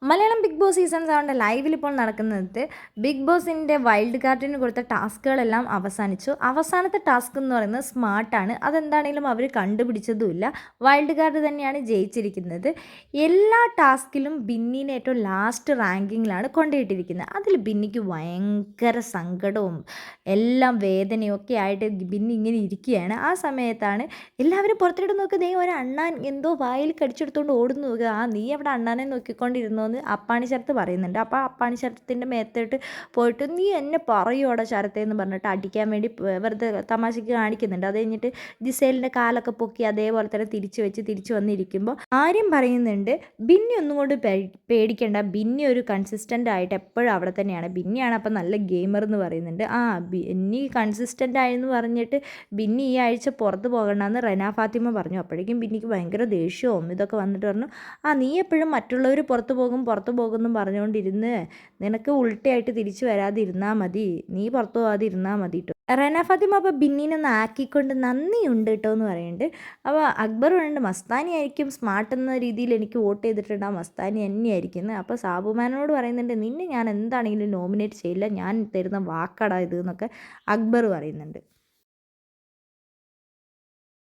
Malayalam big boss season 7 ലൈവിൽ ഇപ്പോൾ നടക്കുന്നത് ബിഗ് ബോസിൻ്റെ വൈൽഡ് കാർഡിന് കൊടുത്ത ടാസ്കുകളെല്ലാം അവസാനിച്ചു. അവസാനത്തെ ടാസ്ക് എന്ന് പറയുന്നത് സ്മാർട്ടാണ്. അതെന്താണെങ്കിലും അവർ കണ്ടുപിടിച്ചതുമില്ല. വൈൽഡ് കാർഡ് തന്നെയാണ് ജയിച്ചിരിക്കുന്നത്. എല്ലാ ടാസ്കിലും ബിന്നിനെ ഏറ്റവും ലാസ്റ്റ് റാങ്കിങ്ങിലാണ് കൊണ്ടുപോയിട്ടിരിക്കുന്നത്. അതിൽ ബിന്നിക്ക് ഭയങ്കര സങ്കടവും എല്ലാം വേദനയും ഒക്കെ ആയിട്ട് ബിന്നി ഇങ്ങനെ ഇരിക്കുകയാണ്. ആ സമയത്താണ് എല്ലാവരും പുറത്തിട്ട് നോക്കുക, ദേ ഒരു അണ്ണാൻ എന്തോ വായിൽ കടിച്ചെടുത്തുകൊണ്ട് ഓടുന്നു നോക്കുക. നീ അവിടെ അണ്ണാനെ നോക്കിക്കൊണ്ടിരുന്നോ എന്ന് അപ്പാണി ശരത്ത് പറയുന്നുണ്ട്. അപ്പോൾ അപ്പാണി ശരത്തിൻ്റെ മേത്തോട്ട് പോയിട്ട് നീ എന്നെ പറയുമോടെ ശരത്തേ എന്ന് പറഞ്ഞിട്ട് അടിക്കാൻ വേണ്ടി വെറുതെ തമാശയ്ക്ക് കാണിക്കുന്നുണ്ട്. അത് കഴിഞ്ഞിട്ട് ജിസേലിൻ്റെ കാലൊക്കെ പൊക്കി അതേപോലെ തന്നെ തിരിച്ചു വന്നിരിക്കുമ്പോൾ ആര്യം പറയുന്നുണ്ട്, ബിന്നി ഒന്നും കൊണ്ട് പേടിക്കേണ്ട, ബിന്നി ഒരു കൺസിസ്റ്റൻ്റ് ആയിട്ട് എപ്പോഴും അവിടെ തന്നെയാണ്, ബിന്നിയാണ് അപ്പം നല്ല ഗെയിമർ എന്ന് പറയുന്നുണ്ട്. ബിന്നി കൺസിസ്റ്റൻ്റ് ആയെന്ന് പറഞ്ഞിട്ട് ബിന്നി ഈ ആഴ്ച പുറത്ത് പോകണ്ടെന്ന് റെന ഫാത്തിമ പറഞ്ഞു. അപ്പോഴേക്കും ബിന്നിക്ക് ഭയങ്കര ദേഷ്യവും ഇതൊക്കെ വന്നിട്ട് പറഞ്ഞു, നീ എപ്പോഴും മറ്റുള്ളവർ പുറത്ത് പോകുമെന്നും പറഞ്ഞുകൊണ്ടിരുന്ന് നിനക്ക് ഉൾട്ടയായിട്ട് തിരിച്ചു വരാതിരുന്നാൽ മതി, നീ പുറത്തു പോകാതിരുന്നാൽ മതി കേട്ടോ. റെന ഫാത്തിമ അപ്പോൾ ബിന്നിനൊന്ന് ആക്കിക്കൊണ്ട് നന്ദിയുണ്ട് കേട്ടോ എന്ന് പറയുന്നുണ്ട്. അപ്പോൾ അക്ബർ പറയുന്നുണ്ട്, മസ്താനി ആയിരിക്കും സ്മാർട്ട് എന്ന രീതിയിൽ എനിക്ക് വോട്ട് ചെയ്തിട്ടുണ്ട്, മസ്താനി തന്നെയായിരിക്കുന്നത്. അപ്പോൾ സാബുമാനോട് പറയുന്നുണ്ട്, നിന്നെ ഞാൻ എന്താണെങ്കിലും നോമിനേറ്റ് ചെയ്യില്ല, ഞാൻ തരുന്ന വാക്കടാ ഇത് എന്നൊക്കെ അക്ബർ പറയുന്നുണ്ട്.